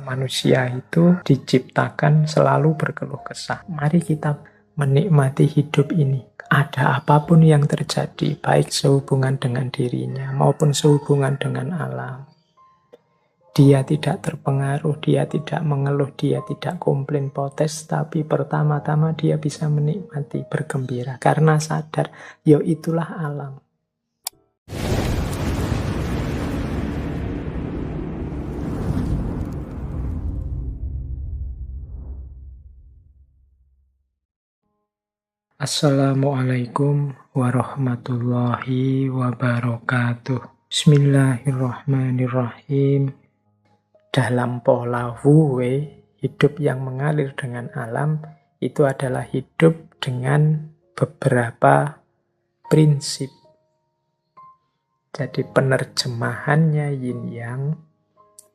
Manusia itu diciptakan selalu berkeluh kesah. Mari kita menikmati hidup ini. Ada apapun yang terjadi, baik sehubungan dengan dirinya maupun sehubungan dengan alam. Dia tidak terpengaruh, dia tidak mengeluh, dia tidak komplain protes, tapi pertama-tama dia bisa menikmati, bergembira. Karena sadar, ya itulah alam. Assalamualaikum warahmatullahi wabarakatuh. Bismillahirrahmanirrahim. Dalam pola Wu Wei, hidup yang mengalir dengan alam itu adalah hidup dengan beberapa prinsip. Jadi penerjemahannya yin yang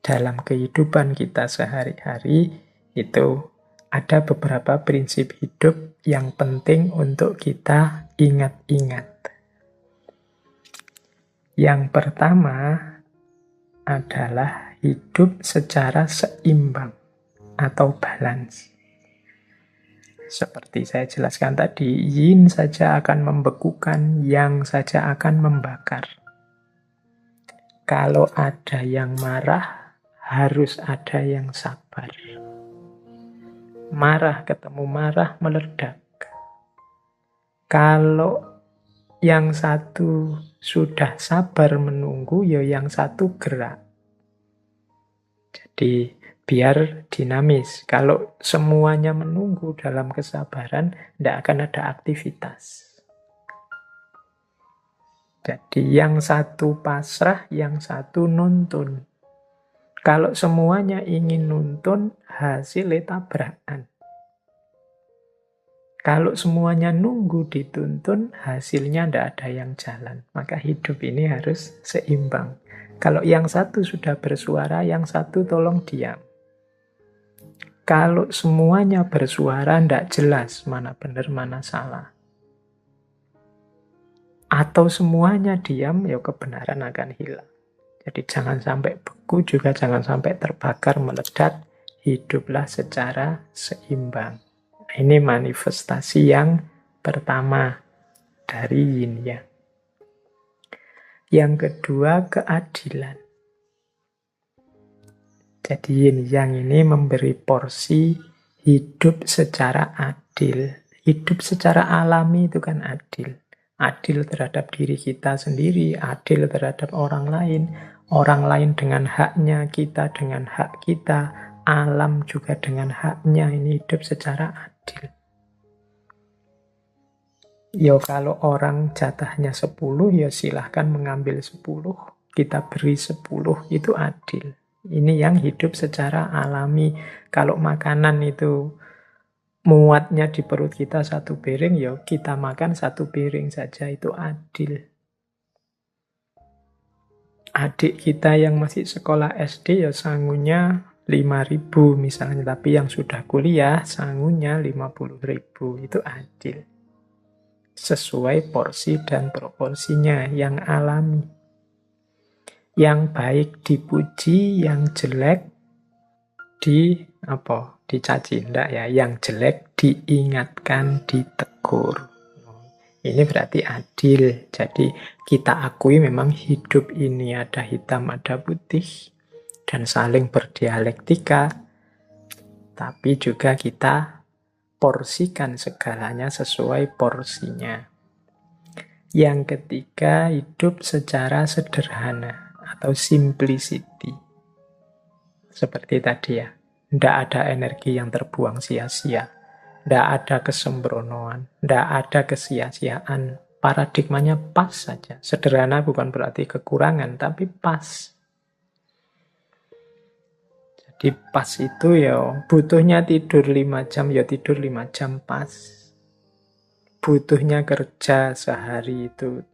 dalam kehidupan kita sehari-hari itu ada beberapa prinsip hidup yang penting untuk kita ingat-ingat. Yang pertama adalah hidup secara seimbang atau balance. Seperti saya jelaskan tadi, yin saja akan membekukan, yang saja akan membakar. Kalau ada yang marah, harus ada yang sabar. Marah ketemu marah meledak. Kalau yang satu sudah sabar menunggu, ya yang satu gerak. Jadi biar dinamis. Kalau semuanya menunggu dalam kesabaran, tidak akan ada aktivitas. Jadi yang satu pasrah, yang satu nuntun. Kalau semuanya ingin nuntun, hasilnya tabrakan. Kalau semuanya nunggu dituntun, hasilnya tidak ada yang jalan. Maka hidup ini harus seimbang. Kalau yang satu sudah bersuara, yang satu tolong diam. Kalau semuanya bersuara, tidak jelas mana benar, mana salah. Atau semuanya diam, ya kebenaran akan hilang. Jadi jangan sampai beku, juga jangan sampai terbakar, meledak. Hiduplah secara seimbang. Ini manifestasi yang pertama dari yin yang. Yang kedua, keadilan. Jadi yin yang ini memberi porsi hidup secara adil. Hidup secara alami itu kan adil. Adil terhadap diri kita sendiri, adil terhadap orang lain dengan haknya, kita dengan hak kita, alam juga dengan haknya. Ini hidup secara adil. Ya kalau orang jatahnya 10, ya silahkan mengambil 10. Kita beri 10, itu adil. Ini yang hidup secara alami. Kalau makanan itu muatnya di perut kita 1 piring, ya kita makan 1 piring saja, itu adil. Adik kita yang masih sekolah SD, ya sangunya 5.000 misalnya. Tapi yang sudah kuliah, sangunya 50.000. Itu adil. Sesuai porsi dan proporsinya yang alami. Yang baik dipuji, yang jelek dicaci. Enggak ya, yang jelek diingatkan, ditegur. Ini berarti adil. Jadi kita akui memang hidup ini ada hitam, ada putih, dan saling berdialektika. Tapi juga kita porsikan segalanya sesuai porsinya. Yang ketiga, hidup secara sederhana atau simplicity. Seperti tadi ya, tidak ada energi yang terbuang sia-sia, tidak ada kesembronoan, tidak ada kesia-siaan. Paradigmanya pas saja. Sederhana bukan berarti kekurangan, tapi pas. Di pas itu ya butuhnya tidur 5 jam, ya tidur 5 jam pas. Butuhnya kerja sehari itu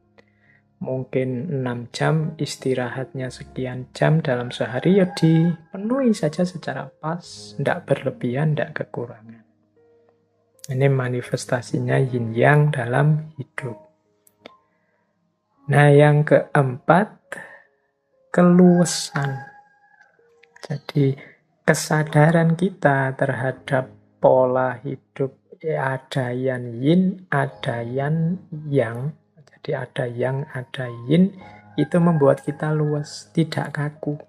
mungkin 6 jam, istirahatnya sekian jam dalam sehari, ya dipenuhi saja secara pas. Tidak berlebihan, tidak kekurangan. Ini manifestasinya yin yang dalam hidup. Nah yang keempat, keluasan. Jadi kesadaran kita terhadap pola hidup, ada yang yin, ada yang yang. Jadi ada yang, ada yin, itu membuat kita luas, tidak kaku.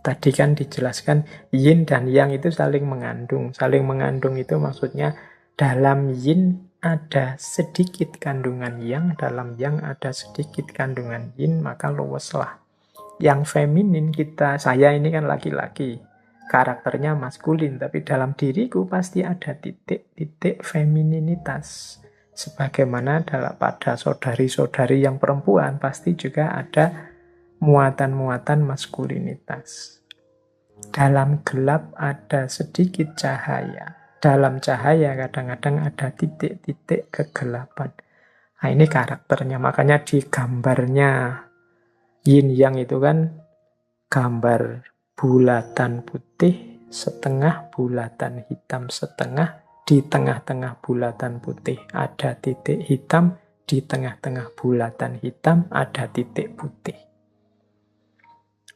Tadi kan dijelaskan yin dan yang itu saling mengandung. Saling mengandung itu maksudnya dalam yin ada sedikit kandungan yang, dalam yang ada sedikit kandungan yin, maka luweslah. Yang feminin kita, saya ini kan laki-laki, karakternya maskulin, tapi dalam diriku pasti ada titik-titik femininitas. Sebagaimana pada saudari-saudari yang perempuan pasti juga ada muatan-muatan maskulinitas. Dalam gelap ada sedikit cahaya. Dalam cahaya kadang-kadang ada titik-titik kegelapan. Nah, ini karakternya. Makanya di gambarnya yin yang itu kan gambar bulatan putih, setengah bulatan hitam, setengah di tengah-tengah bulatan putih ada titik hitam, di tengah-tengah bulatan hitam ada titik putih.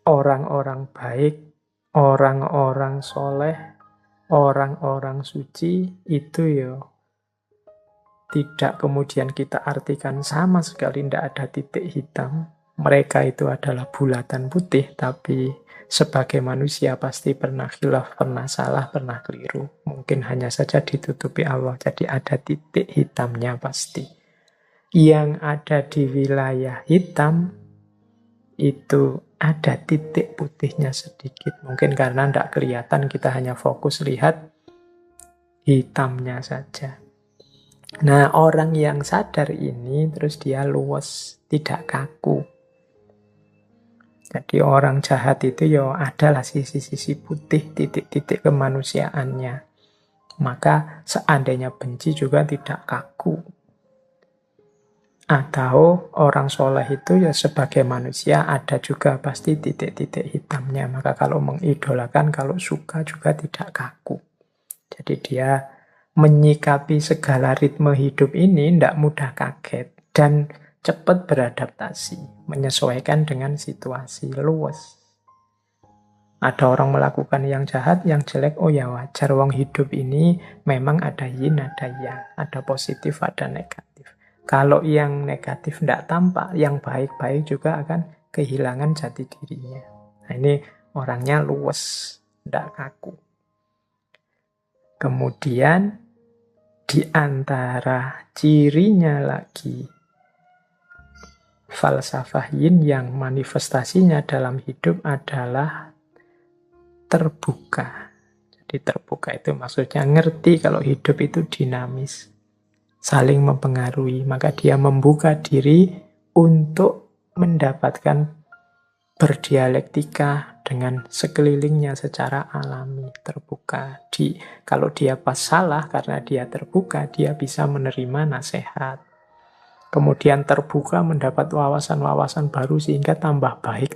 Orang-orang baik, orang-orang soleh, orang-orang suci itu ya tidak kemudian kita artikan sama sekali tidak ada titik hitam. Mereka itu adalah bulatan putih, tapi sebagai manusia pasti pernah khilaf, pernah salah, pernah keliru. Mungkin hanya saja ditutupi Allah, jadi ada titik hitamnya pasti. Yang ada di wilayah hitam, itu ada titik putihnya sedikit. Mungkin karena tidak kelihatan, kita hanya fokus lihat hitamnya saja. Nah, orang yang sadar ini, terus dia luwes, tidak kaku. Jadi orang jahat itu ya adalah sisi-sisi putih, titik-titik kemanusiaannya. Maka seandainya benci juga tidak kaku. Atau orang soleh itu ya sebagai manusia ada juga pasti titik-titik hitamnya. Maka kalau mengidolakan, kalau suka juga tidak kaku. Jadi dia menyikapi segala ritme hidup ini tidak mudah kaget. Dan cepat beradaptasi, menyesuaikan dengan situasi, luas. Ada orang melakukan yang jahat, yang jelek, oh ya wajar, wong hidup ini memang ada yin, ada yang, ada positif, ada negatif. Kalau yang negatif tidak tampak, yang baik-baik juga akan kehilangan jati dirinya. Nah ini orangnya luas, tidak kaku. Kemudian di antara cirinya lagi, falsafah yin yang manifestasinya dalam hidup adalah terbuka. Jadi terbuka itu maksudnya ngerti kalau hidup itu dinamis, saling mempengaruhi. Maka dia membuka diri untuk mendapatkan berdialektika dengan sekelilingnya secara alami, terbuka. Kalau dia pas salah, karena dia terbuka, dia bisa menerima nasihat. Kemudian terbuka mendapat wawasan-wawasan baru sehingga tambah baik.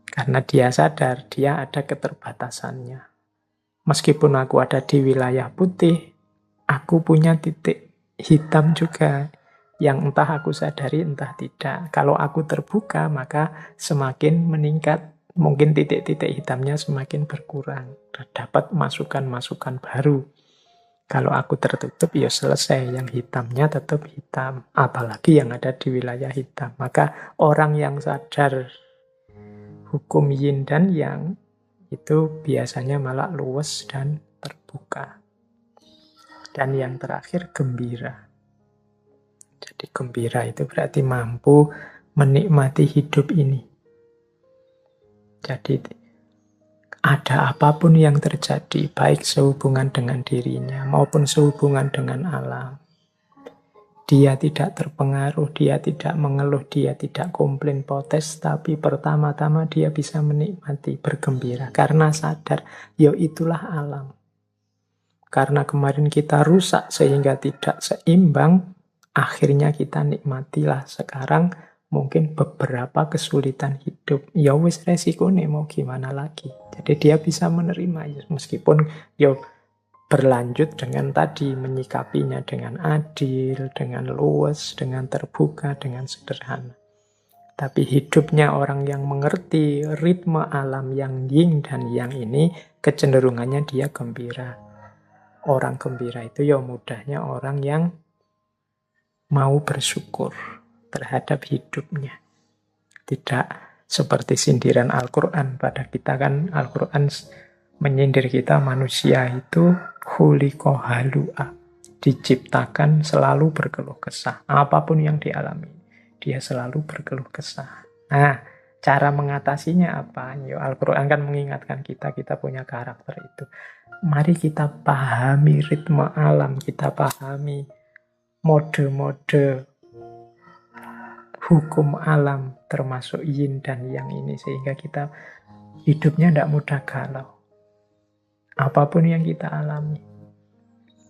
Karena dia sadar, dia ada keterbatasannya. Meskipun aku ada di wilayah putih, aku punya titik hitam juga. Yang entah aku sadari, entah tidak. Kalau aku terbuka, maka semakin meningkat. Mungkin titik-titik hitamnya semakin berkurang. Dapat masukan-masukan baru. Kalau aku tertutup, ya selesai. Yang hitamnya tetap hitam. Apalagi yang ada di wilayah hitam. Maka orang yang sadar hukum yin dan yang, itu biasanya malah luwes dan terbuka. Dan yang terakhir, gembira. Jadi gembira itu berarti mampu menikmati hidup ini. Jadi ada apapun yang terjadi, baik sehubungan dengan dirinya maupun sehubungan dengan alam, dia tidak terpengaruh, dia tidak mengeluh, dia tidak komplain, protes, tapi pertama-tama dia bisa menikmati, bergembira, karena sadar, ya itulah alam. Karena kemarin kita rusak sehingga tidak seimbang, akhirnya kita nikmatilah sekarang. Mungkin beberapa kesulitan hidup, ya wis resiko nih, mau gimana lagi. Jadi dia bisa menerima, ya, meskipun ya berlanjut dengan tadi, menyikapinya dengan adil, dengan luas, dengan terbuka, dengan sederhana. Tapi hidupnya orang yang mengerti ritme alam yang yin dan yang ini, kecenderungannya dia gembira. Orang gembira itu ya mudahnya orang yang mau bersyukur terhadap hidupnya. Tidak seperti sindiran Al-Quran pada kita, kan Al-Quran menyindir kita manusia itu khuliqa halu'a, diciptakan selalu berkeluh kesah. Apapun yang dialami, dia selalu berkeluh kesah. Nah, cara mengatasinya apa? Ya, Al-Quran kan mengingatkan kita, kita punya karakter itu. Mari kita pahami ritme alam, kita pahami mode-mode hukum alam, termasuk yin dan yang ini, sehingga kita hidupnya tidak mudah galau. Apapun yang kita alami.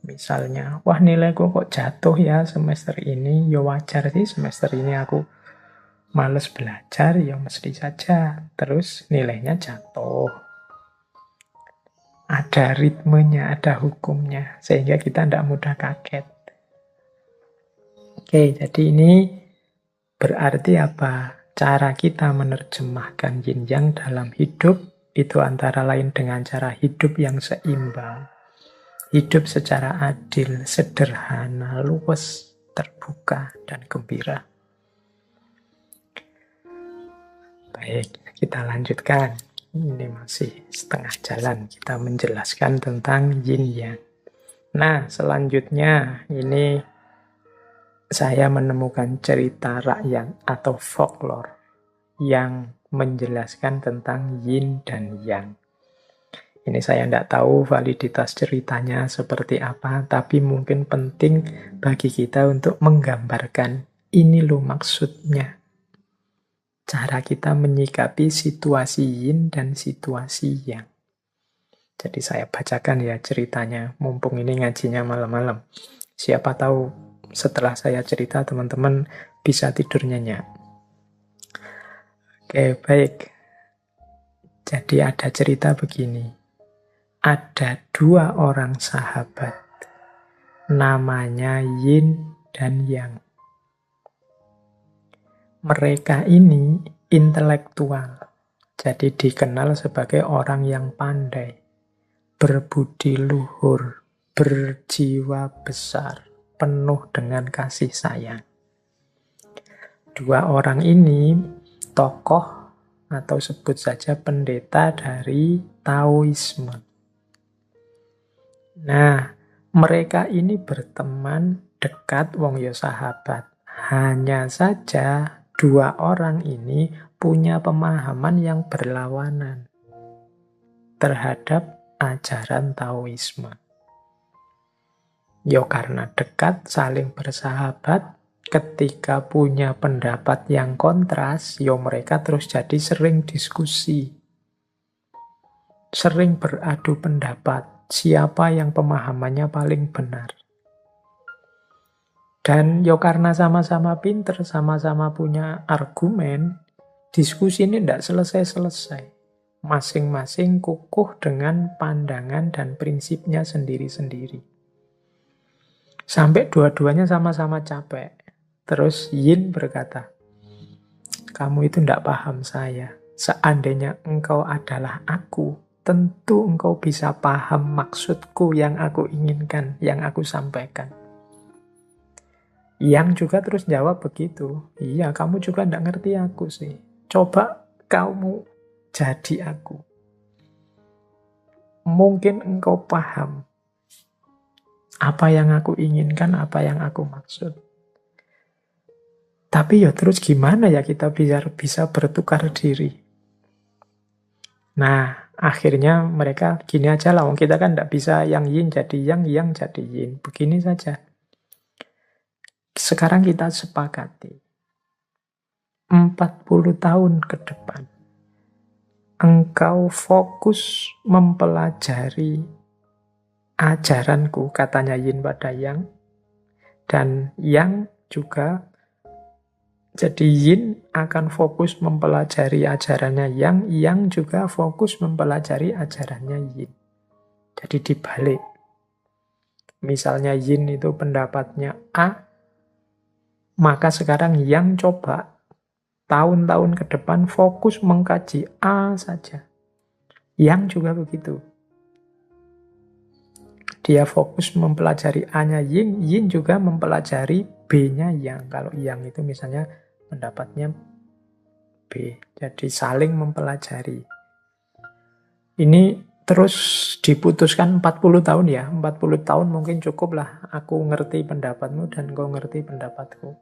Misalnya, wah nilaiku kok jatuh ya semester ini, ya wajar sih semester ini aku males belajar, ya mesti saja. Terus nilainya jatuh. Ada ritmenya, ada hukumnya, sehingga kita tidak mudah kaget. Oke, jadi ini berarti apa? Cara kita menerjemahkan yin yang dalam hidup itu antara lain dengan cara hidup yang seimbang. Hidup secara adil, sederhana, luwes, terbuka, dan gembira. Baik, kita lanjutkan. Ini masih setengah jalan kita menjelaskan tentang yin yang. Nah, selanjutnya ini saya menemukan cerita rakyat atau folklore yang menjelaskan tentang yin dan yang. Ini saya tidak tahu validitas ceritanya seperti apa, tapi mungkin penting bagi kita untuk menggambarkan ini loh maksudnya. Cara kita menyikapi situasi yin dan situasi yang. Jadi saya bacakan ya ceritanya, mumpung ini ngajinya malam-malam. Siapa tahu setelah saya cerita teman-teman bisa tidur nyenyak. Oke, baik. Jadi ada cerita begini. Ada dua orang sahabat, namanya Yin dan Yang. Mereka ini intelektual, jadi dikenal sebagai orang yang pandai, berbudi luhur, berjiwa besar, penuh dengan kasih sayang. Dua orang ini tokoh atau sebut saja pendeta dari Taoisme. Nah, mereka ini berteman dekat, wong yo sahabat. Hanya saja dua orang ini punya pemahaman yang berlawanan terhadap ajaran Taoisme. Yo karena dekat, saling bersahabat, ketika punya pendapat yang kontras, yo mereka terus jadi sering diskusi. Sering beradu pendapat. Siapa yang pemahamannya paling benar. Dan yo karena sama-sama pinter, sama-sama punya argumen, diskusi ini tidak selesai-selesai. Masing-masing kukuh dengan pandangan dan prinsipnya sendiri-sendiri. Sampai dua-duanya sama-sama capek. Terus Yin berkata, kamu itu tidak paham saya. Seandainya engkau adalah aku, tentu engkau bisa paham maksudku yang aku inginkan, yang aku sampaikan. Yang juga terus jawab begitu. Iya, kamu juga tidak ngerti aku sih. Coba kamu jadi aku. Mungkin engkau paham apa yang aku inginkan, apa yang aku maksud. Tapi ya terus gimana ya kita bisa bertukar diri? Nah, akhirnya mereka gini aja lah, kita kan tidak bisa yang yin jadi yang jadi yin. Begini saja. Sekarang kita sepakati. 40 tahun ke depan. Engkau fokus mempelajari ajaranku, katanya yin pada yang. Dan yang juga, jadi yin akan fokus mempelajari ajarannya yang juga fokus mempelajari ajarannya yin. Jadi dibalik. Misalnya yin itu pendapatnya A, maka sekarang yang coba tahun-tahun ke depan fokus mengkaji A saja. Yang juga begitu. Dia fokus mempelajari A-nya Yin, Yin juga mempelajari B-nya Yang. Kalau Yang itu misalnya pendapatnya B. Jadi saling mempelajari. Ini terus diputuskan 40 tahun ya. 40 tahun mungkin cukup lah. Aku ngerti pendapatmu dan kau ngerti pendapatku.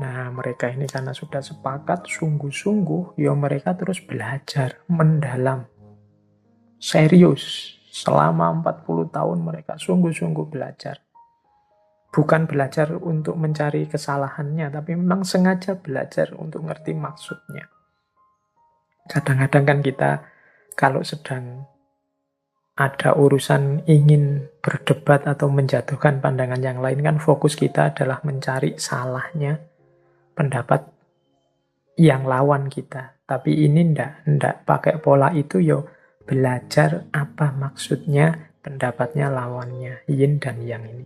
Nah, mereka ini karena sudah sepakat sungguh-sungguh, ya mereka terus belajar mendalam. Serius. Selama 40 tahun mereka sungguh-sungguh belajar. Bukan belajar untuk mencari kesalahannya, tapi memang sengaja belajar untuk ngerti maksudnya. Kadang-kadang kan kita kalau sedang ada urusan ingin berdebat atau menjatuhkan pandangan yang lain, kan fokus kita adalah mencari salahnya pendapat yang lawan kita. Tapi ini ndak pakai pola itu, yo belajar apa maksudnya pendapatnya lawannya, yin dan yang ini.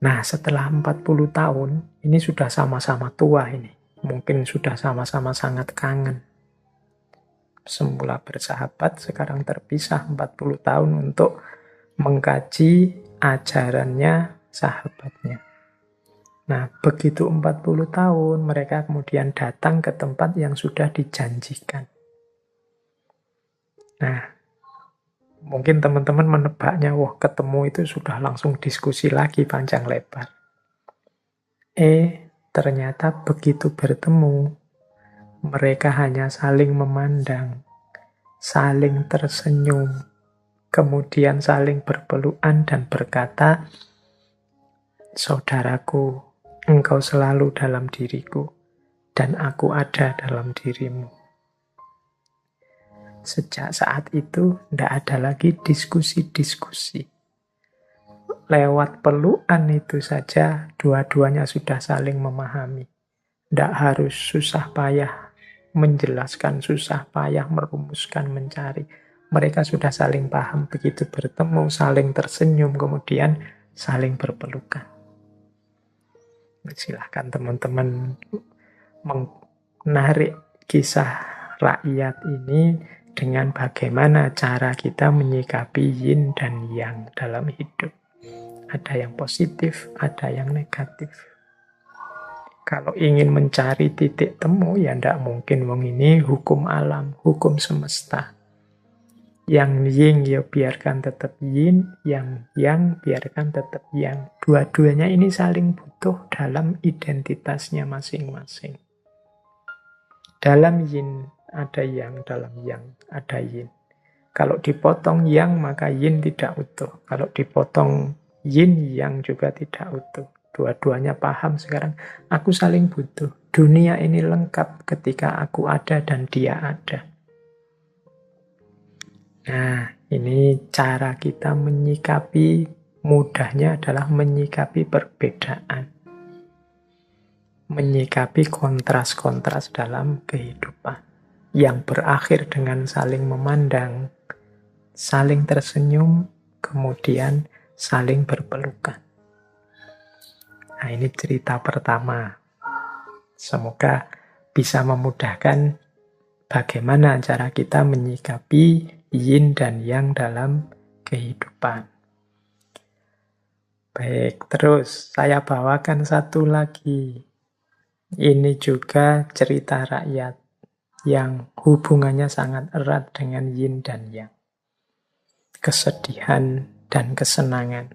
Nah, setelah 40 tahun, ini sudah sama-sama tua ini. Mungkin sudah sama-sama sangat kangen. Semula bersahabat, sekarang terpisah 40 tahun untuk mengkaji ajarannya sahabatnya. Nah, begitu 40 tahun, mereka kemudian datang ke tempat yang sudah dijanjikan. Nah, mungkin teman-teman menebaknya, wah ketemu itu sudah langsung diskusi lagi panjang lebar. Ternyata begitu bertemu, mereka hanya saling memandang, saling tersenyum, kemudian saling berpelukan dan berkata, saudaraku, engkau selalu dalam diriku, dan aku ada dalam dirimu. Sejak saat itu, tidak ada lagi diskusi-diskusi. Lewat pelukan itu saja, dua-duanya sudah saling memahami. Tidak harus susah payah menjelaskan, susah payah merumuskan, mencari. Mereka sudah saling paham, begitu bertemu, saling tersenyum, kemudian saling berpelukan. Silahkan teman-teman menarik kisah rakyat ini dengan bagaimana cara kita menyikapi yin dan yang dalam hidup. Ada yang positif, ada yang negatif. Kalau ingin mencari titik temu, ya tidak mungkin. Wong ini hukum alam, hukum semesta. Yang yin ya biarkan tetap yin, yang biarkan tetap yang. Dua-duanya ini saling butuh dalam identitasnya masing-masing. Dalam yin ada yang, dalam yang ada yin. Kalau dipotong yang, maka yin tidak utuh. Kalau dipotong yin, yang juga tidak utuh. Dua-duanya paham sekarang, aku saling butuh. Dunia ini lengkap ketika aku ada dan dia ada. Nah, ini cara kita menyikapi, mudahnya adalah menyikapi perbedaan. Menyikapi kontras-kontras dalam kehidupan. Yang berakhir dengan saling memandang, saling tersenyum, kemudian saling berpelukan. Nah, ini cerita pertama. Semoga bisa memudahkan bagaimana cara kita menyikapi yin dan yang dalam kehidupan. Baik, terus saya bawakan satu lagi. Ini juga cerita rakyat yang hubungannya sangat erat dengan yin dan yang. Kesedihan dan kesenangan,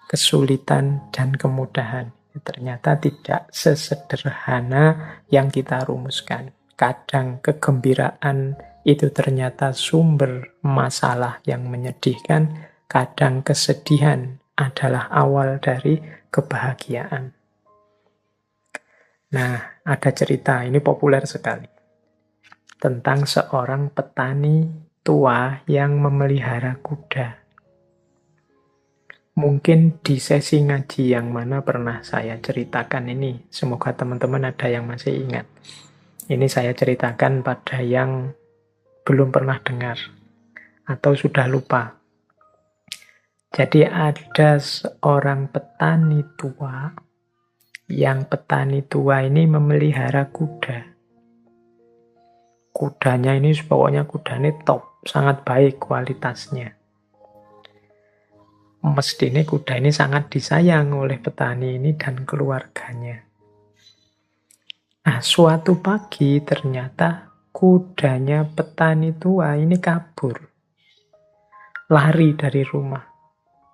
kesulitan dan kemudahan. Ternyata tidak sesederhana yang kita rumuskan. Kadang kegembiraan itu ternyata sumber masalah yang menyedihkan. Kadang kesedihan adalah awal dari kebahagiaan. Nah, ada cerita, ini populer sekali. Tentang seorang petani tua yang memelihara kuda. Mungkin di sesi ngaji yang mana pernah saya ceritakan ini. Semoga teman-teman ada yang masih ingat. Ini saya ceritakan pada yang belum pernah dengar atau sudah lupa. Jadi ada seorang petani tua Yang petani tua ini memelihara kuda. Kudanya ini pokoknya kudanya top, sangat baik kualitasnya. Mestinya kuda ini sangat disayang oleh petani ini dan keluarganya. Nah, suatu pagi ternyata kudanya petani tua ini kabur. Lari dari rumah.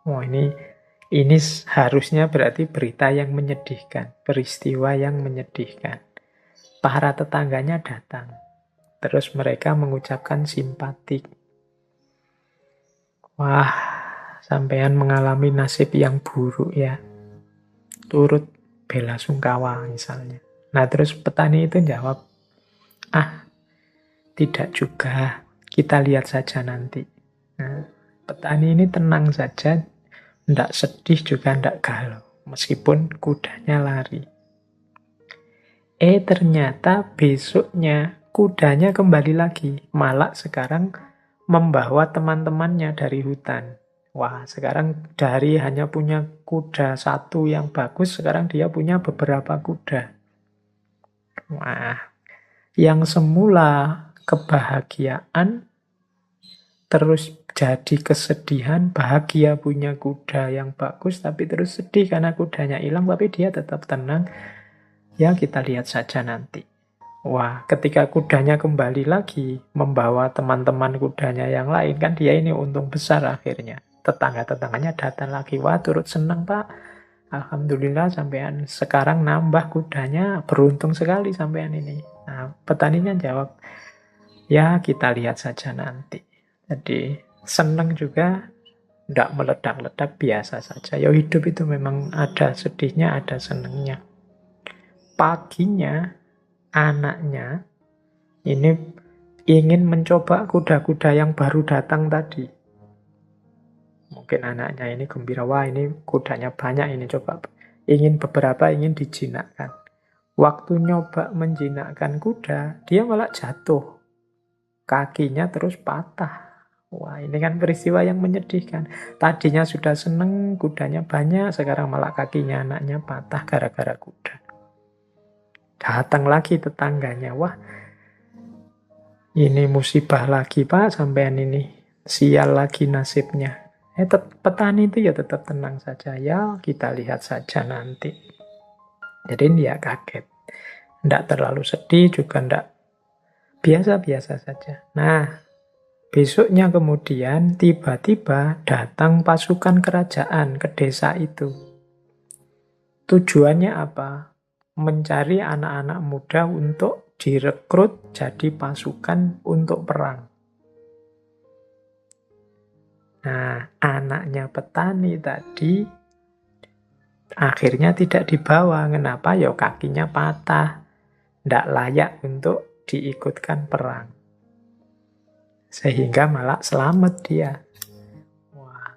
Oh, ini harusnya berarti berita yang menyedihkan, peristiwa yang menyedihkan. Para tetangganya datang. Terus mereka mengucapkan simpatik. Wah, sampean mengalami nasib yang buruk ya. Turut bela sungkawa misalnya. Nah, terus petani itu jawab, tidak juga, kita lihat saja nanti. Nah, petani ini tenang saja, tidak sedih juga tidak galau, meskipun kudanya lari. Ternyata besoknya kudanya kembali lagi, malah sekarang membawa teman-temannya dari hutan. Wah, sekarang dari hanya punya kuda satu yang bagus, sekarang dia punya beberapa kuda. Wah, yang semula kebahagiaan terus jadi kesedihan, bahagia punya kuda yang bagus, tapi terus sedih karena kudanya hilang, tapi dia tetap tenang. Ya, kita lihat saja nanti. Wah, ketika kudanya kembali lagi, membawa teman-teman kudanya yang lain, kan dia ini untung besar akhirnya. Tetangga-tetangganya datang lagi, wah turut senang Pak. Alhamdulillah sampean sekarang nambah kudanya, beruntung sekali sampean ini. Nah, petaninya jawab, ya kita lihat saja nanti. Jadi senang juga, tidak meledak-ledak, biasa saja. Ya hidup itu memang ada sedihnya, ada senangnya. Paginya, anaknya ini ingin mencoba kuda-kuda yang baru datang tadi. Mungkin anaknya ini gembira, wah ini kudanya banyak, ini coba. Ingin beberapa, ingin dijinakkan. Waktu nyoba menjinakkan kuda, dia malah jatuh. Kakinya terus patah. Wah, ini kan peristiwa yang menyedihkan. Tadinya sudah seneng, kudanya banyak, sekarang malah kakinya anaknya patah gara-gara kuda. Datang lagi tetangganya, wah ini musibah lagi Pak, sampean ini sial lagi nasibnya. Petani itu ya tetap tenang saja, ya kita lihat saja nanti. Jadi dia kaget, tidak terlalu sedih juga tidak, biasa-biasa saja. Nah, besoknya kemudian tiba-tiba datang pasukan kerajaan ke desa itu. Tujuannya apa? Mencari anak-anak muda untuk direkrut jadi pasukan untuk perang. Nah, anaknya petani tadi akhirnya tidak dibawa. Kenapa? Ya kakinya patah. Tidak layak untuk diikutkan perang. Sehingga malah selamat dia.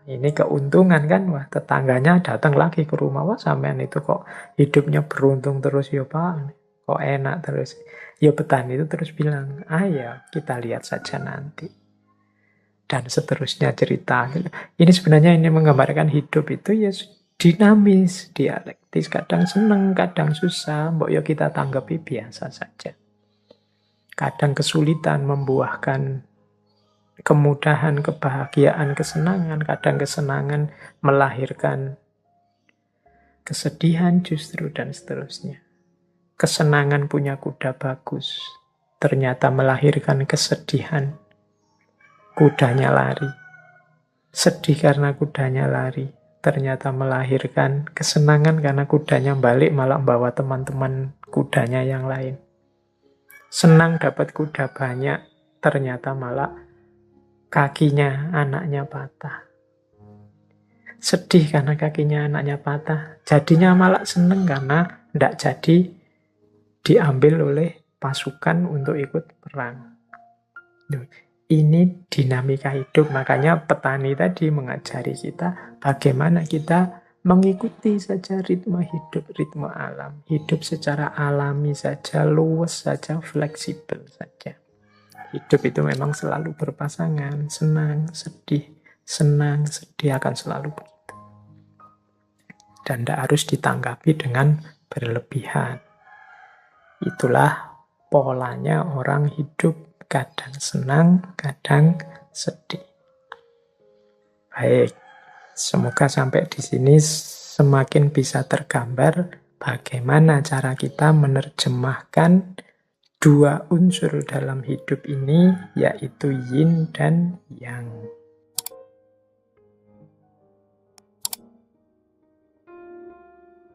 Ini keuntungan kan, wah tetangganya datang lagi ke rumah, wah sampean itu kok hidupnya beruntung terus ya Pak, kok enak terus. Ya petani itu terus bilang, ya kita lihat saja nanti. Dan seterusnya cerita. Ini sebenarnya ini menggambarkan hidup itu ya dinamis, dialektis, kadang seneng, kadang susah, mbok ya kita tanggapi biasa saja. Kadang kesulitan membuahkan kemudahan, kebahagiaan, kesenangan, kadang kesenangan melahirkan kesedihan justru dan seterusnya. Kesenangan punya kuda bagus, ternyata melahirkan kesedihan. Kudanya lari. Sedih karena kudanya lari, ternyata melahirkan kesenangan karena kudanya balik malah bawa teman-teman kudanya yang lain. Senang dapat kuda banyak, ternyata malah kakinya anaknya patah. Sedih karena kakinya anaknya patah. Jadinya malah seneng karena tidak jadi diambil oleh pasukan untuk ikut perang. Ini dinamika hidup. Makanya petani tadi mengajari kita bagaimana kita mengikuti saja ritme hidup, ritme alam. Hidup secara alami saja, luwes saja, fleksibel saja. Hidup itu memang selalu berpasangan, senang, sedih akan selalu begitu. Dan tidak harus ditanggapi dengan berlebihan. Itulah polanya orang hidup, kadang senang, kadang sedih. Baik, semoga sampai di sini semakin bisa tergambar bagaimana cara kita menerjemahkan dua unsur dalam hidup ini, yaitu yin dan yang.